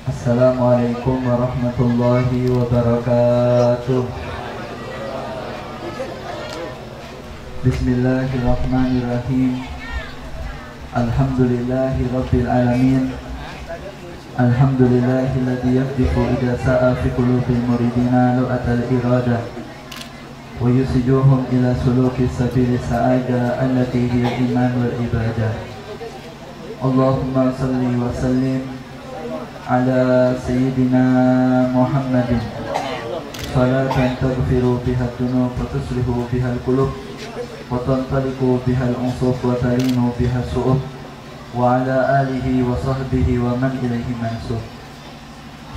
Assalamualaikum warahmatullahi wabarakatuh. Bismillahirrahmanirrahim. Alhamdulillahi rabbil alamin. Alhamdulillahilladzi yaqdifu idza sa'a fi qulubil muridina lu'atal iradah wa yusijuhum ila suluki sabili sa'ada allati hiya iman wal ibadah. Allahumma salli wa sallim ala sayyidina Muhammadin salatan taghfiru biha dunub wa tuslihu biha al-qulub wa tantaliqu biha al-unsuf wa talinu biha su'ub wa ala alihi wa sahbihi wa man ilaihi mansub.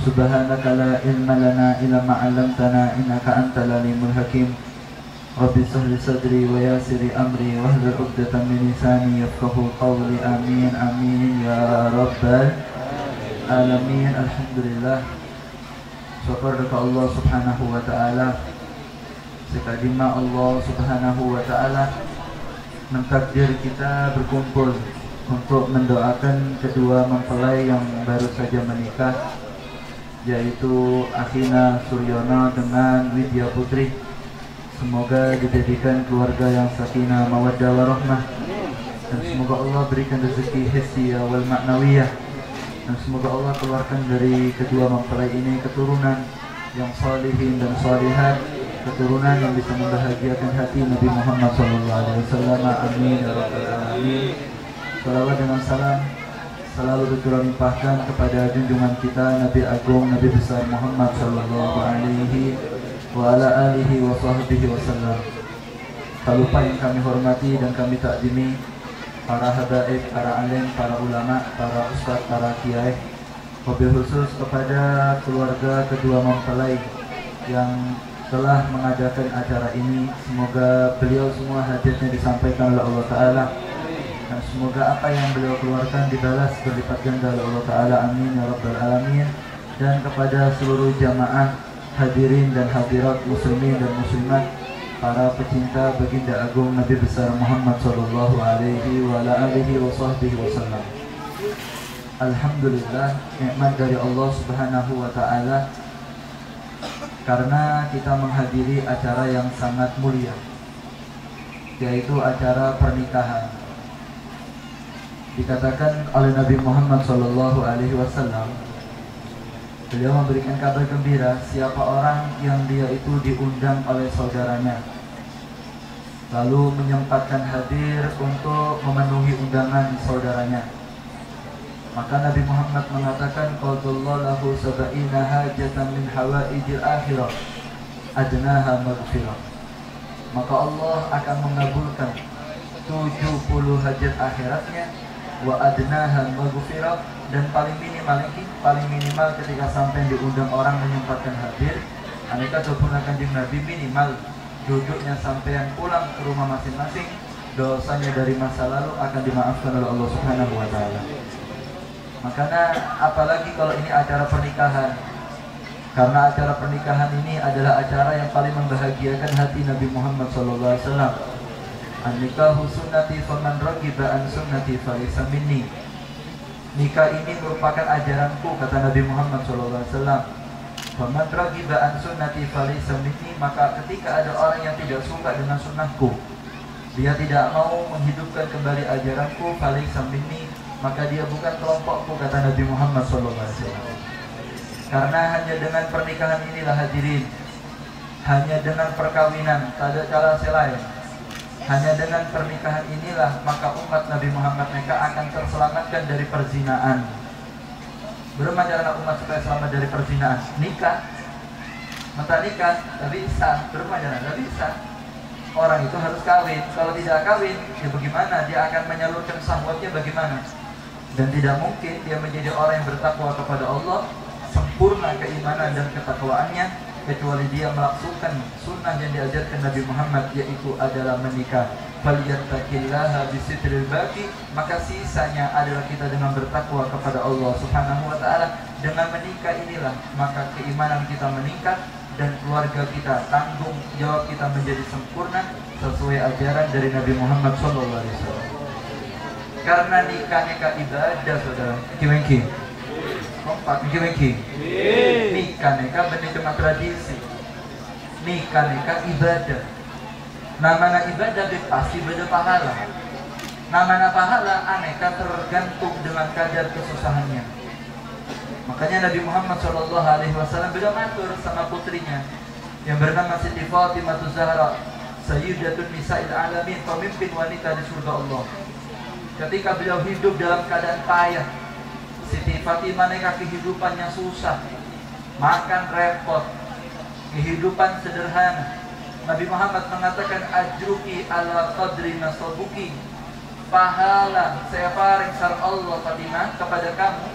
Subhanaka la ilma lana illa ma 'allamtana innaka antal alimul hakim. Rabbi shrah sadri wa yassir amri wahlul 'uqdatam min lisani yafqahu qawli. Amin amin ya rabbal alamin. Alhamdulillah, syukur kepada Allah subhanahu wa ta'ala. Sekadima Allah subhanahu wa ta'ala mentakdir kita berkumpul untuk mendoakan kedua mempelai yang baru saja menikah, yaitu Akhina Suryono dengan Widya Putri. Semoga dijadikan keluarga yang sakinah mawaddah warahmah, dan semoga Allah berikan rezeki hissiyah wal ma'nawiyah, dan semoga Allah keluarkan dari kedua mempelai ini keturunan yang salihin dan salihat, keturunan yang bisa membahagiakan hati Nabi Muhammad SAW. Amin ya rabbal alamin. Salawat dengan salam selalu tercurah limpahkan kepada junjungan kita Nabi Agung, Nabi besar Muhammad sallallahu alaihi wa ala alihi wa sahbihi wasallam. Tak lupa yang kami hormati dan kami takzimi para habaib, para alim, para ulama, para ustaz, para kiai. Wabil khusus kepada keluarga kedua mempelai yang telah mengadakan acara ini. Semoga beliau semua hajatnya disampaikan oleh Allah Ta'ala, dan semoga apa yang beliau keluarkan dibalas berlipat ganda oleh Allah Ta'ala. Amin ya rabbal alamin. Dan kepada seluruh jamaah hadirin dan hadirat, muslimin dan muslimat, para pecinta baginda agung Nabi besar Muhammad sallallahu alaihi wa ala alihi wa sahbihi wasallam. Alhamdulillah, nikmat dari Allah subhanahu wa ta'ala karena kita menghadiri acara yang sangat mulia, yaitu acara pernikahan. Dikatakan oleh Nabi Muhammad sallallahu alaihi wasallam, beliau memberikan kabar gembira siapa orang yang dia itu diundang oleh saudaranya, lalu menyempatkan hadir untuk memenuhi undangan saudaranya. Maka Nabi Muhammad mengatakan, qadallahu lahu sab'ina hajatan min hawaijil akhirah adnaha maghfirah. Maka Allah akan mengabulkan 70 hajat akhiratnya, wa adnaha maghfirah, dan paling minimal ketika sampai diundang orang menyempatkan hadir, aneka sempurna kanjeng Nabi, minimal duduknya sampai pulang ke rumah masing-masing, dosanya dari masa lalu akan dimaafkan oleh Allah Subhanahu wa taala. Makanya apalagi kalau ini acara pernikahan, karena acara pernikahan ini adalah acara yang paling membahagiakan hati Nabi Muhammad SAW. An-nikahu sunnati faman ragiba an sunnati falaysa minni. Nikah ini merupakan ajaranku, kata Nabi Muhammad SAW. Faman ragiba an sunnati falaysa minni, maka ketika ada orang yang tidak suka dengan sunnahku, dia tidak mau menghidupkan kembali ajaranku, falaysa minni, maka dia bukan kelompokku, kata Nabi Muhammad SAW. Karena hanya dengan pernikahan inilah hadirin, hanya dengan perkawinan, tak ada cara selain. Hanya dengan pernikahan inilah maka umat Nabi Muhammad mereka akan terselamatkan dari perzinaan. Bagaimana cara umat supaya selamat dari perzinaan? Nikah. Mata nikah, tak bisa. Bagaimana cara? Tak bisa. Orang itu harus kawin. Kalau tidak kawin, ya bagaimana? Dia akan menyalurkan syahwatnya bagaimana? Dan tidak mungkin dia menjadi orang yang bertakwa kepada Allah, sempurna keimanan dan ketakwaannya, kecuali dia melaksukkan sunnah yang diajarkan Nabi Muhammad, yaitu adalah menikah. Falyattaqillaha bisitril baqi, maka sisanya adalah kita dengan bertakwa kepada Allah Subhanahu wa taala. Dengan menikah inilah maka keimanan kita meningkat dan keluarga kita, tanggung jawab kita menjadi sempurna sesuai ajaran dari Nabi Muhammad SAW. Karena nikah ibadah, saudara. Iki kompak, iki nikah bener cuma tradisi. Nikah ibadah. Namanya ibadah pasti beda pahala. Namanya pahala aneka tergantung dengan kadar kesusahannya. Makanya Nabi Muhammad SAW beliau matur sama putrinya yang bernama Siti Fatimah Zahra, Sayyidatun Nisa'il Alamin, pemimpin wanita di surga Allah. Ketika beliau hidup dalam keadaan payah, Siti Fatimah neka kehidupannya susah, makan repot, kehidupan sederhana. Nabi Muhammad mengatakan, ajruki ala qadri nasabuki, pahala saya paring sar Allah Fatimah kepada kamu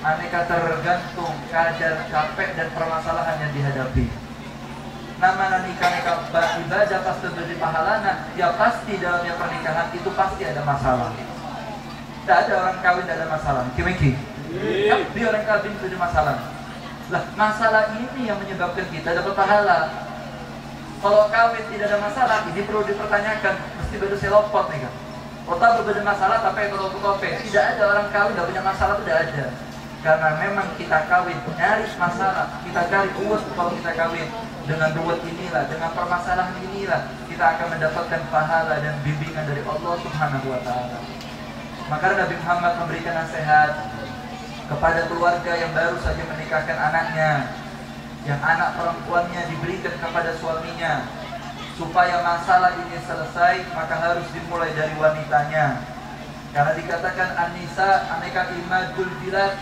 aneka tergantung kadar capek dan permasalahan yang dihadapi. Nama nikah ibadah pasti beri pahalana, ya pasti dalamnya pernikahan itu pasti ada masalah. Tidak ada orang kawin tidak ada masalah. Kimiki, tapi orang kawin itu ada masalah. Lah masalah ini yang menyebabkan kita dapat pahala. Kalau kawin tidak ada masalah, ini perlu dipertanyakan. Mesti baru selopot nih kan. Kota berbeda masalah tapi kalau kope tidak ada orang kawin tidak punya masalah, tidak ada. Karena memang kita kawin nyari masalah, kita cari uang. Kalau kita kawin dengan ruwet inilah, dengan permasalahan inilah, kita akan mendapatkan pahala dan bimbingan dari Allah Subhanahu wa Ta'ala. Maka Nabi Muhammad memberikan nasihat kepada keluarga yang baru saja menikahkan anaknya, yang anak perempuannya diberikan kepada suaminya. Supaya masalah ini selesai, maka harus dimulai dari wanitanya. Karena dikatakan An-Nisa aneka imadul bilad,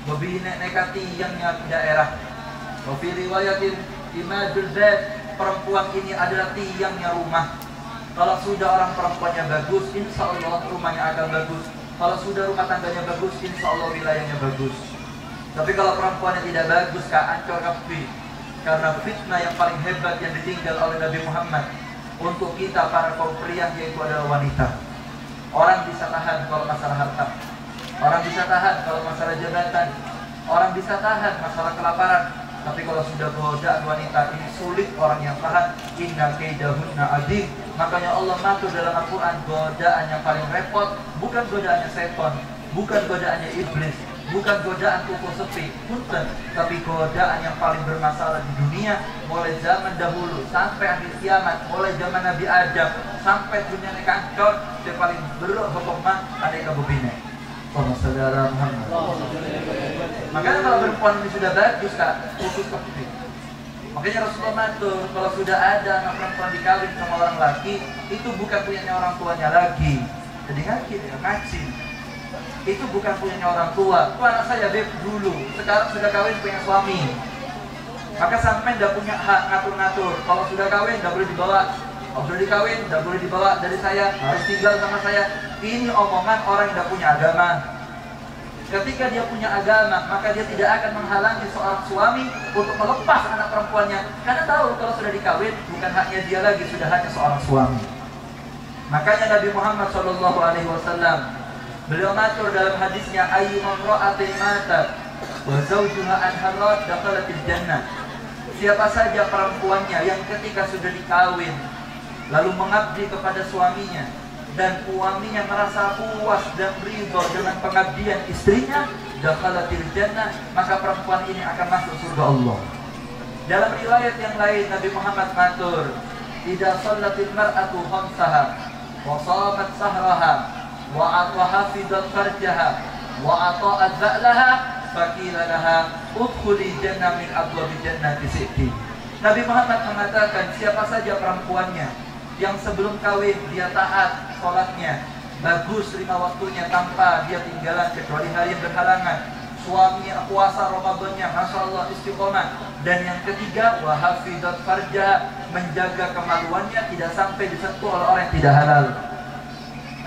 lebih nekati yang daerah. Wafi riwayatin imadul bed, perempuan ini adalah tiangnya rumah. Kalau sudah orang perempuannya bagus, insya Allah rumahnya akan bagus. Kalau sudah rumah tangganya bagus, insya Allah wilayahnya bagus. Tapi kalau perempuannya tidak bagus, ancur kapi. Karena fitnah yang paling hebat yang ditinggal oleh Nabi Muhammad untuk kita para kaum pria, yaitu adalah wanita. Orang bisa tahan kalau masalah harta, orang bisa tahan kalau masalah jabatan, orang bisa tahan masalah kelaparan. Tapi kalau sudah godaan wanita, ini sulit orang yang tahan. Inna kaidahunna adim. Makanya Allah matur dalam Al-Quran, godaan yang paling repot bukan godaannya setan, bukan godaannya iblis, bukan godaan kuku sepi, punten, tapi godaan yang paling bermasalah di dunia, mulai zaman dahulu sampai akhir kiamat, mulai zaman Nabi Adam sampai dunia ini kancor, yang paling berat hukumnya ada yang kabubine. Sama saudara Muhammad. Makanya kalau perempuan ini sudah bagus kak, khusus seperti. Makanya Rasulullah matur, kalau sudah ada anak perempuan dikawin sama orang laki, itu bukan punyanya orang tuanya lagi. Jadi ngaji. Itu bukan punyanya orang tua. Itu anak saya beb dulu, sekarang sudah kawin punya suami. Maka sampai tidak punya hak ngatur-ngatur. Kalau sudah kawin tidak boleh dibawa. Kalau sudah dikawin tidak boleh dibawa dari saya, harus tinggal sama saya. Ini omongan orang yang tidak punya agama. Ketika dia punya agama, maka dia tidak akan menghalangi seorang suami untuk melepas anak perempuannya. Karena tahu kalau sudah dikawin bukan haknya dia lagi, sudah hanya seorang suami. Makanya Nabi Muhammad SAW beliau matur dalam hadisnya, ayyu mamra'atin matat wa zawjuha anharat dakhalatil jannah. Siapa saja perempuannya yang ketika sudah dikawin lalu mengabdi kepada suaminya dan suaminya merasa puas dan ridho dengan pengabdian istrinya, dakhalatil jannah, maka perempuan ini akan masuk surga Allah. Dalam riwayat yang lain Nabi Muhammad matur, idza shallatil mar'atu khamsaha wa shamat sahraha wa hafidat farjaha wa ata'at ba'laha faqila laha udkhuli jannah min abwabi jannati si'ti. Nabi Muhammad mengatakan, siapa saja perempuannya yang sebelum kawin dia taat sholatnya, bagus 5 waktunya tanpa dia tinggalan kecuali hari yang berhalangan, suaminya puasa Ramadannya Masya Allah istiqomah, dan yang ketiga wa hafidat farjaha, menjaga kemaluannya tidak sampai disentuh oleh orang yang tidak halal.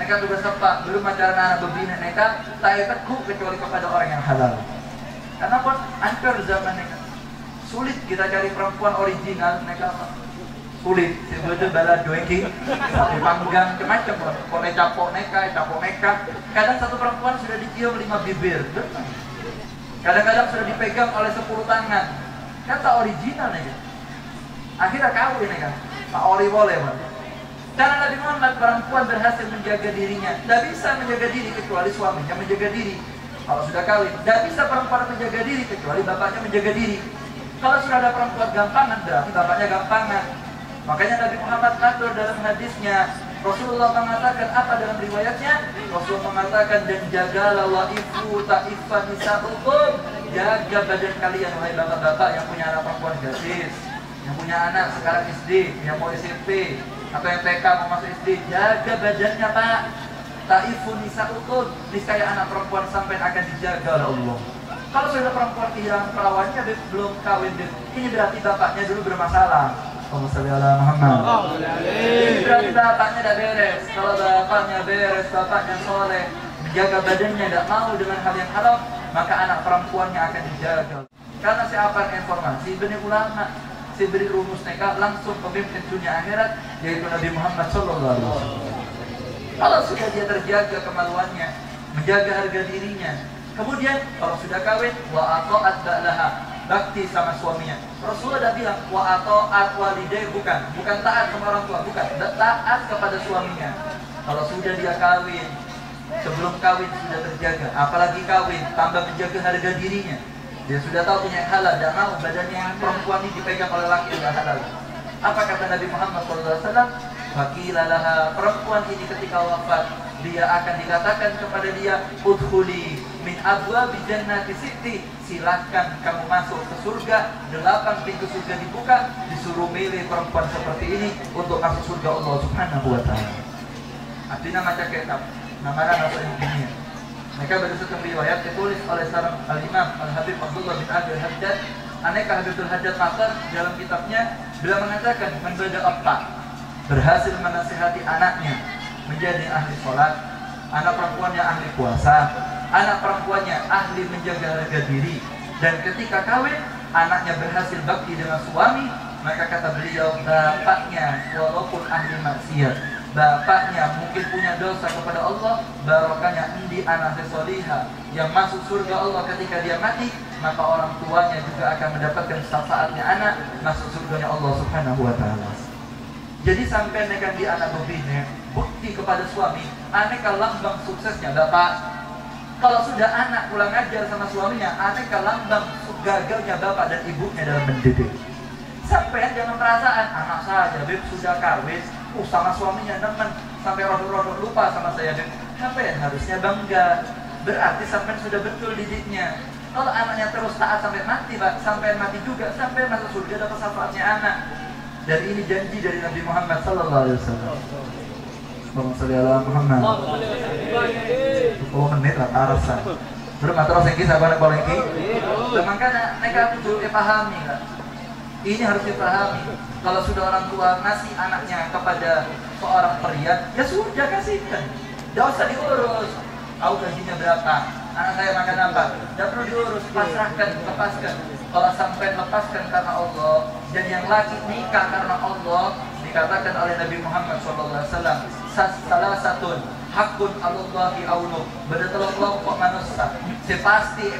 Mereka tugas apa? Belum pacaran anak berbina, mereka tak teguh kecuali kepada orang yang halal. Karena pun hancur zaman mereka. Sulit kita cari perempuan original, mereka apa? Sulit. Sebetulnya bala doengking, sapi panggang, macam pone capok neka. Kadang satu perempuan sudah dicium 5 bibir. Kadang-kadang sudah dipegang oleh 10 tangan. Kan tak original nih. Akhirnya kawin nih kan. Tak ori boleh, Pak. Karena Nabi Muhammad, perempuan berhasil menjaga dirinya. Tidak bisa menjaga diri kecuali suaminya menjaga diri. Kalau sudah kawin, tidak bisa perempuan menjaga diri kecuali bapaknya menjaga diri. Kalau sudah ada perempuan gampangan, berarti bapaknya gampangan. Makanya Nabi Muhammad ngatur dalam hadisnya. Rasulullah mengatakan apa dalam riwayatnya? Rasulullah mengatakan, dan jagalah wa'ifu ta'ifan nisa'ukum, jaga badan kalian, wahai bapak-bapak yang punya anak perempuan gadis, yang punya anak sekarang SD, yang mau SMP, atau yang TK mau masuk SD, jaga badannya pak. Ta'ifu nisa'ukum, niscaya anak perempuan sampai akan dijaga oleh Allah. Kalau sudah perempuan kehilangan perawannya, belum kawin, ini berarti bapaknya dulu bermasalah. Allahumma shalli ala Muhammad. Ini berarti bapaknya tidak beres. Kalau bapaknya beres, bapaknya soleh, menjaga badannya, tidak mau dengan hal yang haram, maka anak perempuannya akan dijaga. Karena siapa informasi, benih ulama, si beri rumus nikah langsung pemimpin dunia akhirat, yaitu Nabi Muhammad sallallahu alaihi wasallam. Kalau sudah dia terjaga kemaluannya, menjaga harga dirinya, kemudian kalau sudah kawin, wa ata'at ba'laha, bakti sama suaminya. Rasulullah dah bilang wa ata'at walidayhi, bukan taat sama orang tua, bukan, taat kepada suaminya. Kalau sudah dia kawin, sebelum kawin sudah terjaga, apalagi kawin tambah menjaga harga dirinya. Dia sudah tahu punya halal, dan mau badannya perempuan ini dipegang oleh laki yang halal. Apa kata Nabi Muhammad SAW? Fakilalaha, perempuan ini ketika wafat, dia akan dikatakan kepada dia, udkhuli min abwabi jannati sitti, silakan kamu masuk ke surga, 8 pintu surga dibuka, disuruh milih perempuan seperti ini untuk masuk surga Allah Subhanahu wa ta'ala. Artinya macam kitab, namanya nasib dunia. Mereka berdasarkan riwayat ditulis oleh seorang al-Imam Al-Habib Abdullah bin Abdul Haddad. Aneka Habibul Haddad Matar dalam kitabnya beliau mengatakan, membeda apa berhasil menasihati anaknya menjadi ahli sholat, anak perempuannya ahli puasa, anak perempuannya ahli menjaga harga diri, dan ketika kawin anaknya berhasil bakti dengan suami, maka kata beliau, bapaknya walaupun ahli maksiat, bapaknya mungkin punya dosa kepada Allah, barokahnya endi anak sesoliha yang masuk surga Allah ketika dia mati, maka orang tuanya juga akan mendapatkan syafaatnya anak masuk surganya Allah Subhanahu wa ta'ala. Jadi sampai nekan di anak bobine, bukti kepada suami, aneka lambang suksesnya bapak. Kalau sudah anak pulang ajar sama suaminya, aneka lambang gagalnya bapak dan ibunya dalam mendidik. Sampai jangan perasaan, anak saya beb sudah kawin, sama suaminya nemen, sampai rodok-rodok lupa sama saya beb. Sampai harusnya bangga, berarti sampai sudah betul didiknya. Kalau anaknya terus taat sampai mati, Pak, sampai mati juga, sampai masuk surga dapat syafaatnya anak. Dan ini janji dari Nabi Muhammad sallallahu alaihi wasallam. Allahumma shalli ala Muhammad. Oh menit lah arasa. Belum terus yang kisah boleh ki. Makanya mereka kudu dipahami lah. Ini harus dipahami. Kalau sudah orang tua ngasih anaknya kepada seorang pria, ya sudah kasihkan. Tidak usah diurus. Tahu gajinya berapa? Anak saya makan apa? Tidak perlu diurus, pasrahkan, lepaskan. Kalau sampai lepaskan karena Allah, dan yang laki nikah karena Allah, dikatakan oleh Nabi Muhammad SAW, salah satu hakun Allahi aunu, berdatang kelompok manusia. Sepasti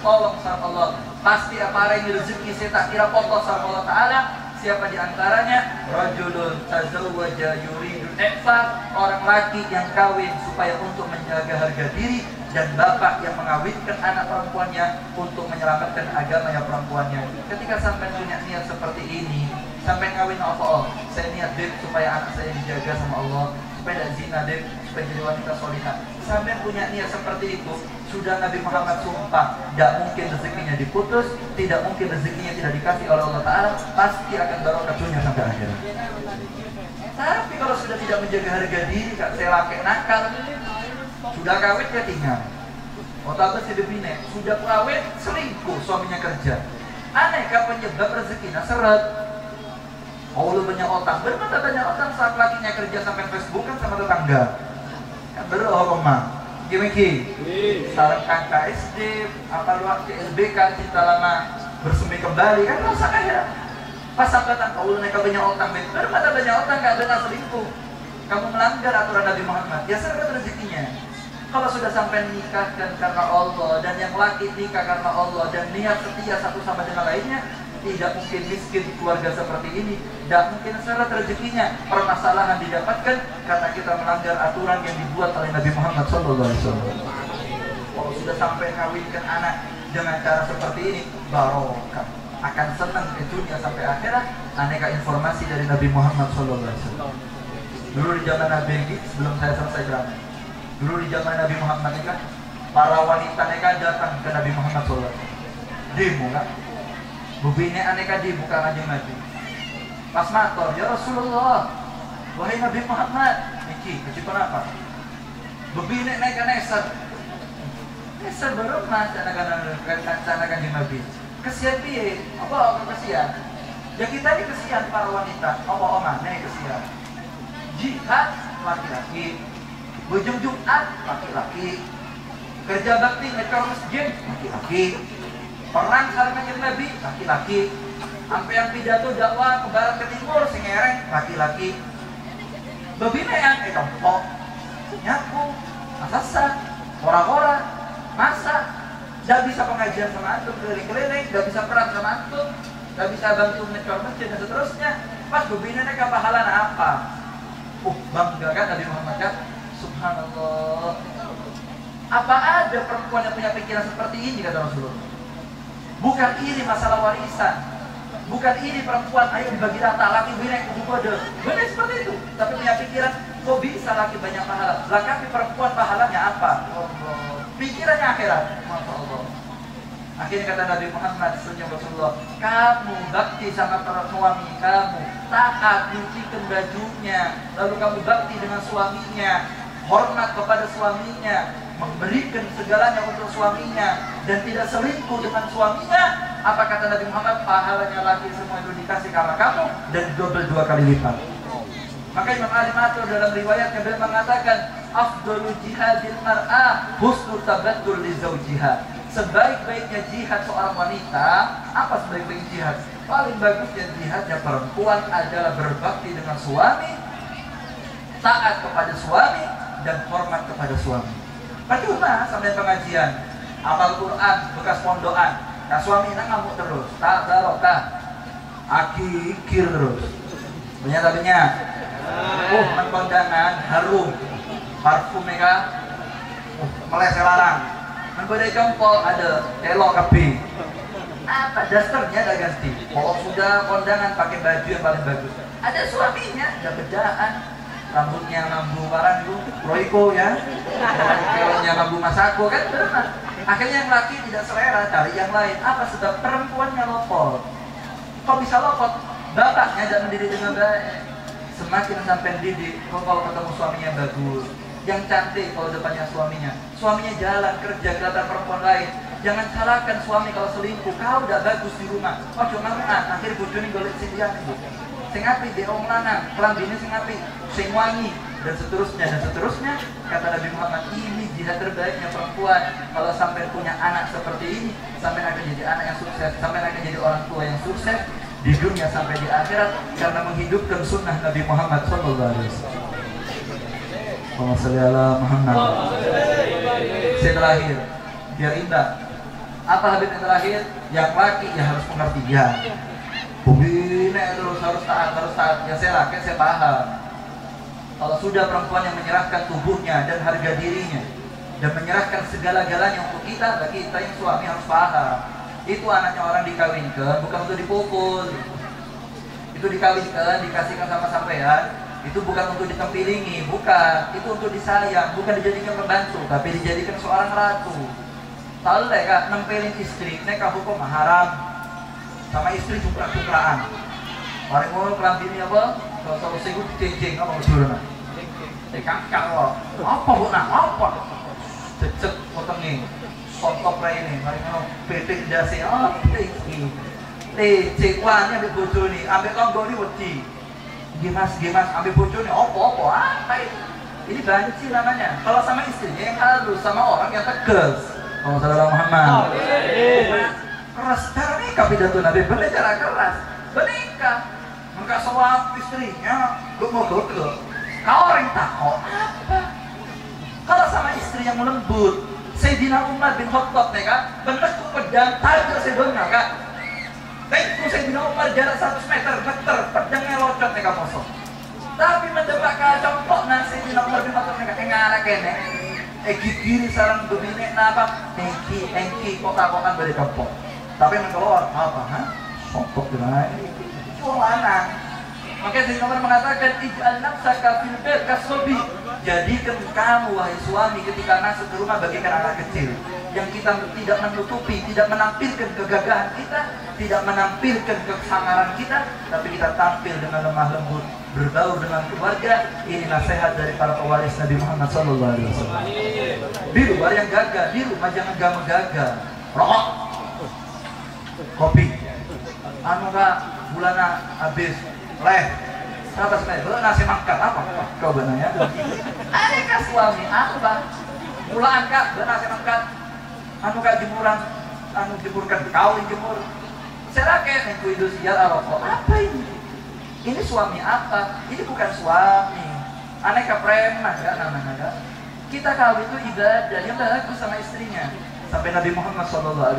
tolong sama Allah, pasti apa yang rezeki saya tak kira pokok sama Allah Taala. Siapa di antaranya? Rajulun tazawwaja yuridul ifa, orang laki yang kawin supaya untuk menjaga harga diri, dan bapak yang mengawinkan anak perempuannya untuk menyelamatkan agamanya perempuannya. Ketika sampai punya niat seperti ini, sampai ngawin apa? Saya niat deh supaya anak saya dijaga sama Allah, supaya tidak zina deh, supaya jadi wanita solihah. Sampai punya niat seperti itu, sudah Nabi Muhammad sumpah, tidak mungkin rezekinya diputus, tidak mungkin rezekinya tidak dikasih oleh Allah Ta'ala, pasti akan barokah dunia sampai akhirat. Tapi kalau sudah tidak menjaga harga diri, kak saya laki nakal, sudah kawin dia tinggal. Otak si debine, sudah kawin selingkuh, suaminya kerja. Aneka penyebab rezekinya seret. Allah banyak otak, bermata banyak otak saat lakinya kerja sampai Facebook kan sama tetangga. Kan berdoa mah. Gimana? Salam KSD, apa luar LBK kita lama bersemi kembali kan nggak usah kaya. Pas angkatan Allah mereka banyak otak, bermata banyak otak nggak benar selingkuh. Kamu melanggar aturan Nabi Muhammad, ya seret rezekinya. Kalau sudah sampai nikahkan karena Allah, dan yang laki nikah karena Allah, dan niat setia satu sama dengan lainnya, Tidak mungkin miskin keluarga seperti ini, tidak mungkin syarat rezekinya. Permasalahan didapatkan karena kita melanggar aturan yang dibuat oleh Nabi Muhammad SAW. Kalau sudah sampai kawinkan anak dengan cara seperti ini, barokah, akan senang ke dunia sampai akhirat. Aneka informasi dari Nabi Muhammad SAW. Dulu di zaman Nabi ini, sebelum saya selesai drama, dulu di zaman Nabi Muhammad ini kan, para wanita mereka datang ke Nabi Muhammad SAW. Demo kan? Bubine aneka demo ke kanjeng Nabi. Pas matur, ya Rasulullah, wahai Nabi Muhammad, iki kenapa? Bubine naik neser. Neser berumah sana kanjeng Nabi. Kesian piye? Apa kesian? Ya kita ini kesian para wanita. Apa omane kesian? Jihad laki-laki, bujung Jumat laki-laki, kerja bakti ngecor masjid laki-laki, perang sareng kanjeng Nabi laki-laki, sampai yang pidato dakwah ke barat ke timur singereng laki-laki. Bebinean tompok, nyapu, masak, ora-ora, masak, tidak bisa pengajian sama antum keliling-keliling, tidak bisa perang sama antum, tidak bisa bantu ngecor masjid dan seterusnya. Pas bebinean ke pahala apa? Bangga kan Nabi Muhammad kan? Subhanallah. Apa ada perempuan yang punya pikiran seperti ini kata Rasulullah? Bukan ini masalah warisan, bukan ini perempuan ayo dibagi rata laki bini kudu kode, benar seperti itu. Tapi punya pikiran kok bisa laki banyak pahala, laki perempuan pahalanya apa? Allah. Pikirannya akhirat, masya Allah. Akhirnya kata Nabi Muhammad senyum Rasulullah, kamu bakti sama para suami kamu, taat nyucikan bajunya, lalu kamu bakti dengan suaminya, hormat kepada suaminya, memberikan segalanya untuk suaminya, dan tidak selingkuh dengan suaminya. Apa kata Nabi Muhammad? Pahalanya laki semua itu dikasih sama kamu dan double 2 kali lipat. Maka Imam Ali Matur dalam riwayatnya beliau mengatakan, afdalul jihadil mar'ah husnul tabattul li zawjiha. Sebaik-baiknya jihad seorang wanita, apa sebaik-baiknya jihad? Paling bagusnya jihadnya perempuan adalah berbakti dengan suami, taat kepada suami, dan hormat kepada suami. Percuma sampai pengajian, apal Quran, bekas pondokan, nah suami nak ngamuk terus, tak barokah, akikir terus. Banyak-banyak. Kondangan harum, parfum mereka, melesel larang. Badai jempol ada elok kebi. Apa dasarnya ada ganti? Kalau sudah kondangan pakai baju yang paling bagus. Ada suaminya, ada bedaan. Rambutnya lambu warandu, roiko ya. Kelnya lambu masako kan benar. Akhirnya yang laki tidak selera, cari yang lain. Apa sebab perempuannya lopot? Kok bisa lopot? Bapaknya tidak mendidik dengan baik. Semakin sampai didik, kalau ketemu suaminya bagus, yang cantik kalau depannya suaminya jalan kerja kelihatan perempuan lain. Jangan salahkan suami kalau selingkuh. Kau udah bagus di rumah, oh cuma akhir bojone golek sing liyane bu, sing apik di wong lanang, klambine sing apik, sing wangi, dan seterusnya. Kata Nabi Muhammad, ini jihad terbaiknya perempuan. Kalau sampai punya anak seperti ini, sampai akan jadi anak yang sukses, sampai akan jadi orang tua yang sukses di dunia sampai di akhirat, karena menghidupkan sunnah Nabi Muhammad SAW. Allahumma Muhammad. Saya terakhir, biar indah. Apa habis yang terakhir? Yang laki ya harus pengertian. Bubine terus harus taat. Ya saya laki, saya paham. Kalau sudah perempuan yang menyerahkan tubuhnya dan harga dirinya dan menyerahkan segala-galanya untuk kita yang suami harus paham. Itu anaknya orang dikawinkan bukan untuk dipukul. Itu dikawinkan, dikasihkan sama sampean. Itu bukan untuk ditempilingi, bukan. Itu untuk disayang, bukan dijadikan pembantu, tapi dijadikan seorang ratu. Tahu lah kak, nempelin istri, neka hukum haram. Sama istri cukra-cukraan. Mari mau kelambini apa? Kalau saya ceng-ceng apa maksudnya? Kakak loh. Apa bu nak? Apa? Cecek potongin. Kontok lah ini. Mari mau petik dasi. Oh, cek wanya ambil bojo nih, ambil tonggo nih wedi. Gimas, ambil bojo nih, apa apa itu? Ini banci namanya. Kalau sama istrinya yang halus, sama orang yang tegas. Oh, saudara Muhammad. Keras cara nikah pidato Nabi, bener cara keras. Menikah, enggak sama istrinya, lu mau godo. Kau orang takut apa? Kalau sama istri yang lembut, Sayyidina Umar bin Khattab nih kan, bentuk pedang tajam Sayyidina kan. Tengku Sayyidina Umar jarak 100 meter, pedangnya locot neka kosong. Tapi mendepak ke compok nang Sayyidina Umar bin Khattab neka ngara kene. Gigiri sarang domine napa? Engki kota-kotaan balik compok. Tapi mengeluar apa? Hah? Compok dengan cuma lanang. Maka Sayyidina Umar mengatakan ij'al nafsaka fil bait kasobi. Jadikan kamu wahai suami ketika masuk ke rumah bagaikan anak kecil yang kita tidak menutupi, tidak menampilkan kegagahan kita, tidak menampilkan kesangaran kita, tapi kita tampil dengan lemah lembut, berbaur dengan keluarga. Ini nasihat dari para pewaris Nabi Muhammad SAW. Di luar yang gagah, di rumah jangan gagah. Rokok, kopi, anu gak bulana habis, leh, atas level nasi makan apa? Kau benarnya? Aneka suami apa? Mulaan kak, nasi makan. Anu kak jemuran, anu jemurkan kawin jemur. Serake mengku industrial rokok. Apa ini? Ini suami apa? Ini bukan suami. Aneka preman kan namanya kan? Kita kawin itu ibadah yang bagus sama istrinya. Sampai Nabi Muhammad SAW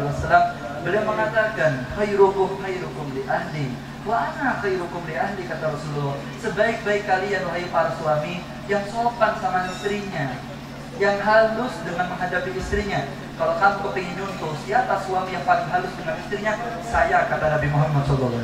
beliau mengatakan khairukum li ahli wa ana khairukum li ahli, kata Rasulullah. Sebaik-baik kalian wahai para suami yang sopan sama istrinya, yang halus dengan menghadapi istrinya. Kalau kamu kepingin nyuntuh siapa suami yang paling halus dengan istrinya, saya, kata Nabi Muhammad SAW.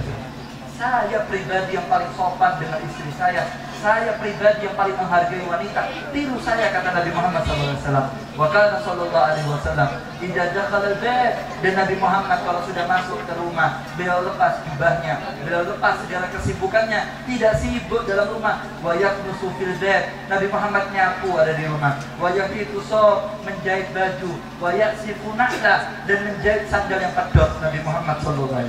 Saya pribadi yang paling sopan dengan istri saya. Saya pribadi yang paling menghargai wanita. Tiru saya, kata Nabi Muhammad SAW. Wa kana sallallahu alaihi wasallam idza dakhala al-bait, dan Nabi Muhammad kalau sudah masuk ke rumah, beliau lepas jubahnya, beliau lepas segala kesibukannya, tidak sibuk dalam rumah. Wa yaknusu fil bait, Nabi Muhammad nyapu ada di rumah. Wa yaqitu sob, menjahit baju. Wa yaksifu na'la, dan menjahit sandal yang pedot. Nabi Muhammad SAW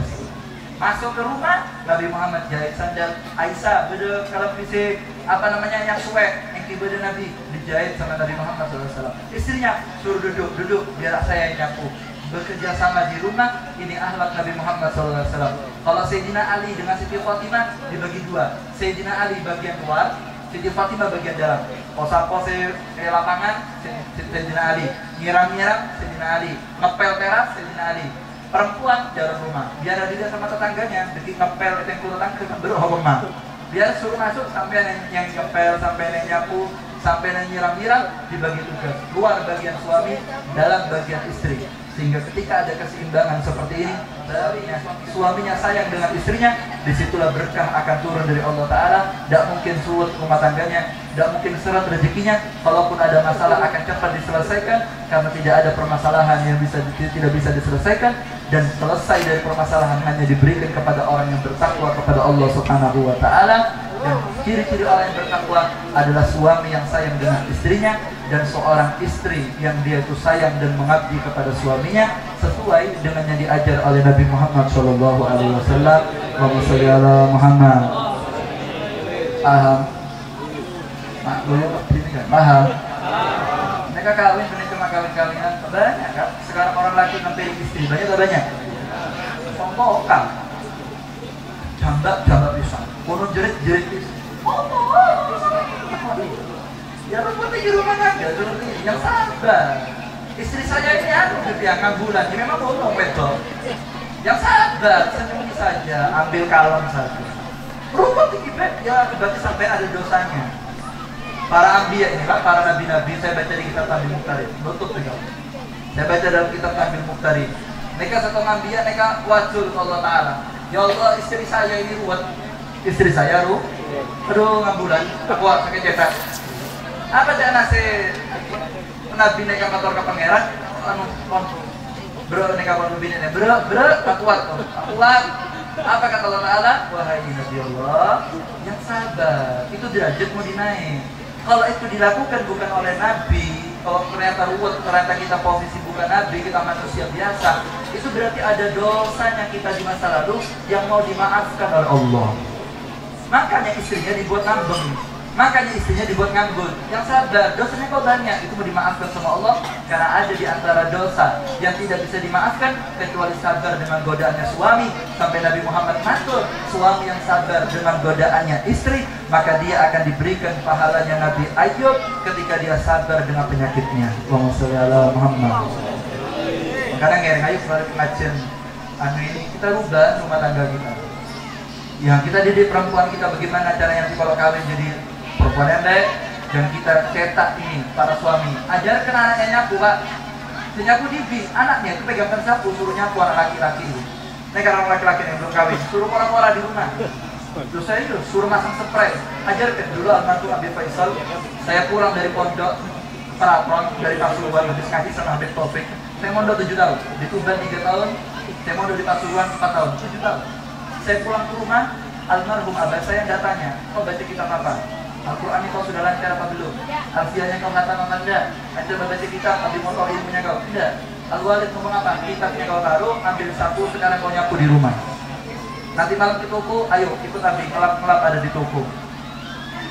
masuk ke rumah, Nabi Muhammad jahit sandal. Aisyah beda kalau fisik apa namanya yang suwe, yang beda Nabi dijahit sama Nabi Muhammad SAW. Istrinya suruh duduk biar saya yang nyapu. Bekerja sama di rumah, ini akhlak Nabi Muhammad SAW. Kalau Sayyidina Ali dengan Siti Fatimah dibagi dua. Sayyidina Ali bagian luar, Siti Fatimah bagian dalam. Pose-pose lapangan Sayyidina Ali, nyiram-nyiram Sayyidina Ali, ngepel teras Sayyidina Ali. Perempuan jalan rumah, biar dia sama tetangganya, jadi ngepel itu yang kurang berhormat. Biar suruh masuk sampai yang ngepel, sampai yang nyapu, sampai yang nyiram-nyiram, dibagi tugas. Luar bagian suami, dalam bagian istri. Sehingga ketika ada keseimbangan seperti ini, suaminya sayang dengan istrinya, disitulah berkah akan turun dari Allah Ta'ala. Tidak mungkin surut rumah tangganya, tidak mungkin seret rezekinya. Kalaupun ada masalah akan cepat diselesaikan, karena tidak ada permasalahan yang tidak bisa diselesaikan. Dan selesai dari permasalahan hanya diberikan kepada orang yang bertakwa kepada Allah Subhanahu wa Ta'ala. Dan ciri-ciri orang yang bertakwa adalah suami yang sayang dengan istrinya, dan seorang istri yang dia itu sayang dan mengabdi kepada suaminya sesuai dengan yang diajar oleh Nabi Muhammad SAW. Allahumma sholli ala Muhammad. Paham? Paham? Mereka kawin bukan cuma kawin-kawinan, banyak kan? Sekarang orang laki nampilin istri banyak tak banyak? Sombongkan, jambak pisang, konon jerit pisang. Ya berarti di rumah aja, yang sabar. Istri saya ini yang bulan, ini memang bohong betul. Yang sabar, senyum saja, ambil kalem saja. Rumah tinggi ya berarti sampai ada dosanya. Para ambiya ini kan, para nabi-nabi, saya baca di kitab Tabil Muqtarin, nutup juga. Saya baca dalam kitab Tabil Muqtarin. Mereka satu ambiya, mereka wajul ke Allah Ta'ala. Ya Allah, istri saya ini ruwet. Istri saya aduh ngambulan, aku sakit cetak. Apa cak nasi nabi neka motor ke pangeran, bro neka motor bini bro, kuat. Apa kata Allah Ta'ala? Wahai Nabi Allah yang sabar, itu derajat mau dinaik. Kalau itu dilakukan bukan oleh Nabi, kalau ternyata ruwet, ternyata kita posisi bukan Nabi, kita manusia biasa, itu berarti ada dosanya kita di masa lalu yang mau dimaafkan oleh Allah. Makanya istrinya dibuat ngambeng, makanya istrinya dibuat nganggur. Yang sabar, dosanya kok banyak, itu mau dimaafkan sama Allah. Karena ada di antara dosa yang tidak bisa dimaafkan kecuali sabar dengan godaannya suami. Sampai Nabi Muhammad matur, suami yang sabar dengan godaannya istri, maka dia akan diberikan pahalanya Nabi Ayub ketika dia sabar dengan penyakitnya. Allahumma sholli ala Muhammad. Kadang ngereng Ayub selalu pengajian ini kita rubah rumah tangga kita. Yang kita didik perempuan kita bagaimana caranya nanti kalau kawin jadi perempuan yang baik, dan kita cetak ini para suami. Ajarkan anaknya nyapu, Pak. Nyapu dibi, anaknya itu pegangkan sapu, suruh nyapu anak laki-laki itu. Ini karena orang laki-laki yang belum kawin, suruh orang-orang di rumah. Terus saya itu suruh masang spray. Ajarkan dulu almarhum Habib Faisal. Saya pulang dari pondok Prapon dari Pasuruan habis ngaji sama Habib Taufik. Saya mondok 7 tahun, di Tuban 3 tahun, saya mondok di Pasuruan 4 tahun, 7 tahun. Saya pulang ke rumah, almarhum abah saya yang datanya, kau baca kitab apa? Al-Quran ini kau sudah lancar apa belum? Alfiahnya kau kata apa enggak? Ada baca kitab, ambil motor ilmunya kau? Tidak. Al-Walid ngomong apa? Kitabnya kau taruh, ambil sapu, sekarang kau nyapu di rumah. Nanti malam ke toko, ayo ikut Abi, ngelap-ngelap ada di toko.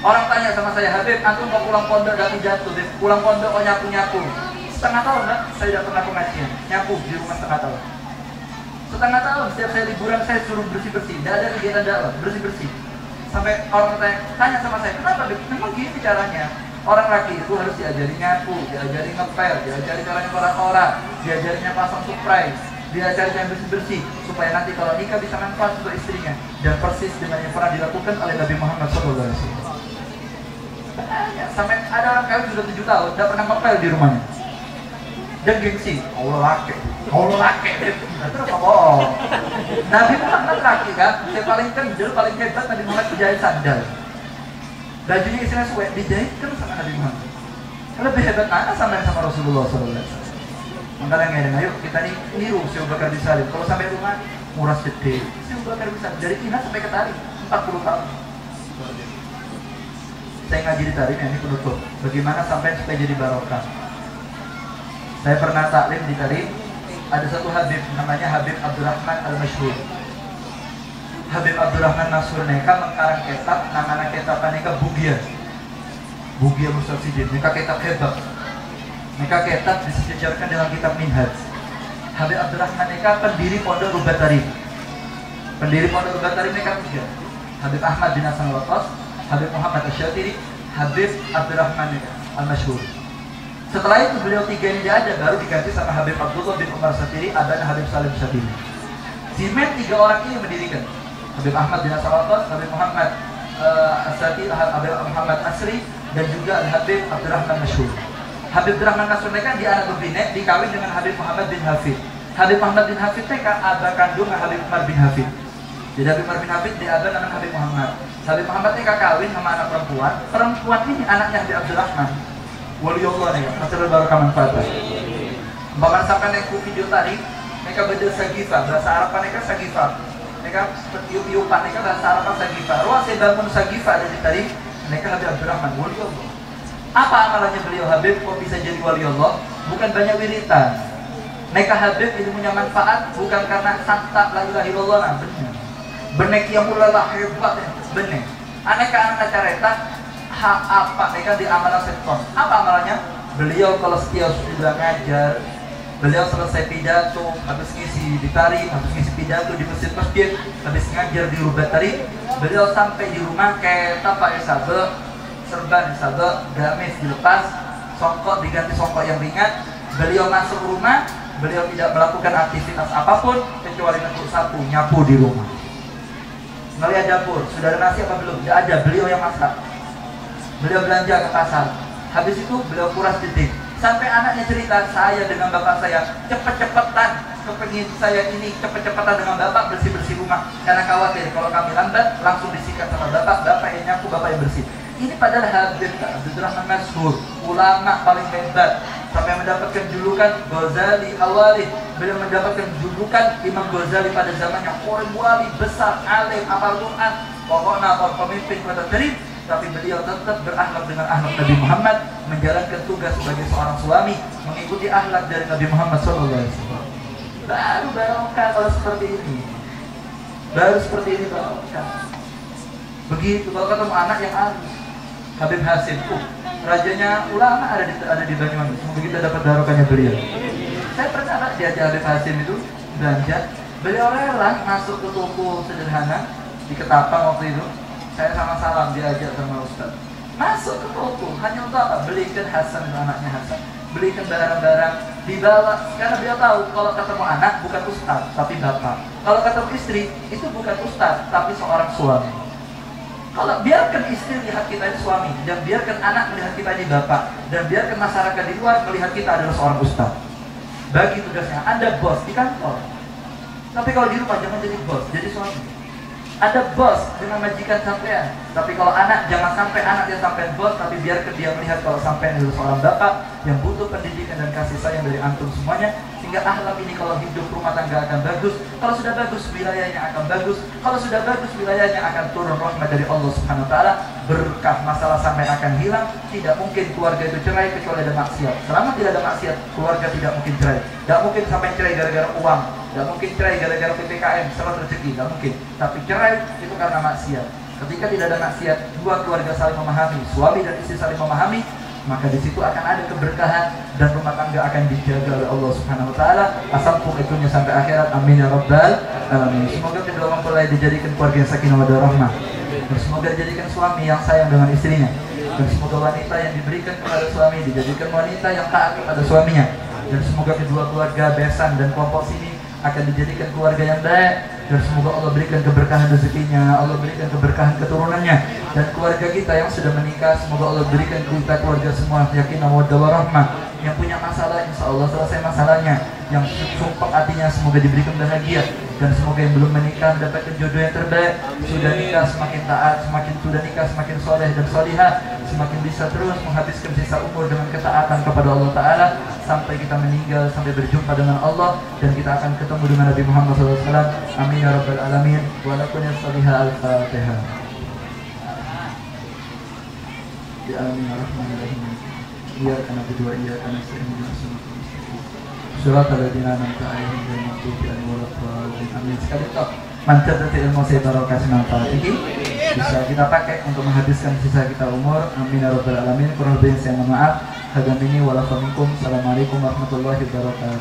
Orang tanya sama saya, Habib, antum kau pulang pondok dari jatuh, pulang pondok kau nyapu-nyapu. Setengah tahun enggak? Saya tidak pernah pengajian, nyapu di rumah setengah tahun. Setengah tahun, setiap saya liburan saya suruh bersih-bersih, tidak ada kegiatan dakwah, bersih-bersih. Sampai orang tanya sama saya, kenapa? Memang gini caranya. Orang laki itu harus diajari nyapu, diajari ngepel, diajari caranya orang-orang, diajarinya pasang spray, diajarinya bersih-bersih, supaya nanti kalau nikah bisa manfaat untuk istrinya. Dan persis dengan yang pernah dilakukan oleh Nabi Muhammad SAW. Sampai ada orang kawin sudah 7 tahun, tidak pernah ngepel di rumahnya. Dan gengsi, Allah laki, terus apa? Nabi Muhammad laki kan, yang paling kendel, paling hebat Nabi Muhammad dijahit sandal. Bajunya istilah suwe, dijahitkan sama Nabi Muhammad. Lebih hebat mana sama Rasulullah SAW. Makanya ngedeng, ayo kita niru si Abu Bakar bin Salim. Kalau sampai rumah, muras gede. Si Abu Bakar bin Salim, dari Cina sampai ke Tarim, 40 tahun. Saya ngaji di Tarim, ini penutup. Bagaimana sampai supaya jadi barokah. Saya pernah taklim di Tarim, ada satu Habib, namanya Habib Abdurrahman Al-Mashhur. Habib Abdurrahman Nasur neka mengkarang kitab, namanya kitab neka Bugia Mustafidin, neka kitab hebat. Neka kitab disejajarkan dengan kitab Minhaj. Habib Abdurrahman neka pendiri Pondok Rubat Tarim. Pendiri Pondok Rubat Tarim neka 3. Habib Ahmad bin Hasan Al-Wattas, Habib Muhammad Asy-Syatiri, Habib Abdurrahman Al-Mashhur. Setelah itu beliau 3 ini tidak ada, baru diganti sama Habib Abdullah bin Umar Syatiri, dan Habib Salim Syatiri. Jimet 3 orang ini mendirikan. Habib Ahmad bin Hasan Al-Wattas, Habib Muhammad Asy-Syatiri, Habib Muhammad Asri, dan juga Habib Abdurrahman Mashhur. Habib Abdurrahman Mashhur mereka di anak berbina, dikawin dengan Habib Muhammad bin Hafid. Habib Muhammad bin Hafid mereka abah kandung Habib Umar bin Hafid. Jadi Habib Umar bin Hafid di abah dengan Habib Muhammad. Habib Muhammad mereka kawin sama anak perempuan. Perempuan ini anaknya Habib Abdurrahman. Waliullah nih, masalah barokah manfaatnya. Bahkan sampai naik video tadi, mereka beda sagifah, bahasa Arab mereka sagifah. Mereka tiup-tiupan, mereka bahasa Arab sagifah. Ruang saya bangun sagifah dari tadi, mereka Habib Abdurrahman, waliullah. Apa amalannya beliau Habib kok bisa jadi waliullah? Bukan banyak wiritan. Mereka Habib ilmunya manfaat bukan karena santak la ilaha illallah, nah benar. Benek yang ulama hebat ya, benar. Aneka anak careta hak apa mereka di amalan seton. Apa amalannya? Beliau kalau setiap sudah ngajar, beliau selesai pidato, habis ngisi di Tarim, habis ngisi pidato di masjid-masjid, habis ngajar di Rubat Tarim, beliau sampai di rumah kayak tapak isabe, serban isabe, gamis dilepas, songkok diganti songkok yang ringan. Beliau masuk rumah, beliau tidak melakukan aktivitas apapun kecuali netuk sapu, nyapu di rumah. Ngelihat dapur, sudah ada nasi apa belum? Tidak ada, beliau yang masak. Beliau belanja ke pasar. Habis itu beliau kuras dedik. Sampai anaknya cerita, saya dengan bapak saya cepet-cepetan kepengin saya ini cepet-cepetan dengan bapak bersih-bersih rumah. Karena khawatir kalau kami lambat langsung disikat sama bapak yang nyapu, bapak yang bersih. Ini padahal Habib Abdurrahman Mashhur, ulama paling hebat, sampai mendapatkan julukan Ghazali Awali. Beliau mendapatkan julukan Imam Ghazali pada zamannya, orang wali besar, alim, hafal Quran, pokoknya pemimpin kota Tarim. Tapi beliau tetap berakhlak dengan akhlak Nabi Muhammad, menjalankan tugas sebagai seorang suami, mengikuti akhlak dari Nabi Muhammad SAW. Baru barokah kalau seperti ini. Baru seperti ini barokah. Begitu kalau ketemu anak yang halus. Habib Hasim, rajanya ulama ada di Banyuwangi. Semoga kita dapat barokahnya beliau. Saya pernah diajak Habib Hasim itu belanja. Beliau rela masuk ke toko sederhana di Ketapang waktu itu. Saya sama salam diajak sama Ustaz. Masuk ke toko hanya untuk apa? Belikan Hasan dan anaknya Hasan. belikan barang-barang, dibawa, karena dia tahu kalau ketemu anak bukan ustaz tapi bapak, kalau ketemu istri itu bukan ustaz tapi seorang suami. Kalau biarkan istri lihat kita ini suami, dan biarkan anak melihat kita ini bapak, dan biarkan masyarakat di luar melihat kita adalah seorang ustaz. Bagi tugasnya, Anda bos di kantor, tapi kalau di rumah jangan jadi bos, jadi suami. Ada bos dengan majikan sampean, tapi kalau anak jangan sampai anak yang sampean bos, tapi biarkan dia melihat kalau sampean itu seorang bapak yang butuh pendidikan dan kasih sayang dari antum semuanya, sehingga akhlak ini kalau hidup rumah tangga akan bagus. Kalau sudah bagus wilayahnya akan bagus. Kalau sudah bagus wilayahnya akan turun rahmat dari Allah Subhanahu Wa Taala, berkah masalah sampai akan hilang. Tidak mungkin keluarga itu cerai kecuali ada maksiat. Selama tidak ada maksiat, keluarga tidak mungkin cerai. Tidak mungkin sampai cerai gara-gara uang. Tidak mungkin cerai gara-gara PPKM, salah rezeki, tidak mungkin. Tapi cerai itu karena maksiat. Ketika tidak ada maksiat, dua keluarga saling memahami, suami dan istri saling memahami, maka di situ akan ada keberkahan dan rumah tangga akan dijaga oleh Allah Subhanahu Wa Taala. Asalkum itunya sampai akhirat. Amin ya rabbal alamin. Semoga kedua mempelai dijadikan keluarga yang sakinah mawaddah rahmah. Dan semoga dijadikan suami yang sayang dengan istrinya. Dan semoga wanita yang diberikan kepada suami dijadikan wanita yang taat kepada suaminya. Dan semoga kedua keluarga besan dan kelompok sini akan dijadikan keluarga yang baik, dan semoga Allah berikan keberkahan rezekinya, Allah berikan keberkahan keturunannya, dan keluarga kita yang sudah menikah, semoga Allah berikan kita keluarga semua yakinah mawaddah warahmah. Yang punya masalah, insya Allah selesai masalahnya. Yang sumpah hatinya semoga diberikan bahagia, dan semoga yang belum menikah mendapatkan jodoh yang terbaik. Sudah nikah semakin taat, sudah nikah semakin soleh dan solihah, semakin bisa terus menghabiskan sisa umur dengan ketaatan kepada Allah Ta'ala sampai kita meninggal, sampai berjumpa dengan Allah, dan kita akan ketemu dengan Nabi Muhammad SAW. Amin ya rabbal alamin. Walaupun yang solihah al-fatihah. Ya amin ya rahmanirrahim. Iyyaka na'budu wa iyyaka nasta'in. Suratul ladzina an'amta 'alaihim ghairil maghdubi 'alaihim waladdallin. Amin. Sekali top. Manfaat ilmu barokah manfaatihi bisa kita pakai untuk menghabiskan sisa kita umur. Amin ya rabbal alamin. Kurang lebih saya mohon maaf. Hadza minni wa lakum. Assalamualaikum warahmatullahi wabarakatuh.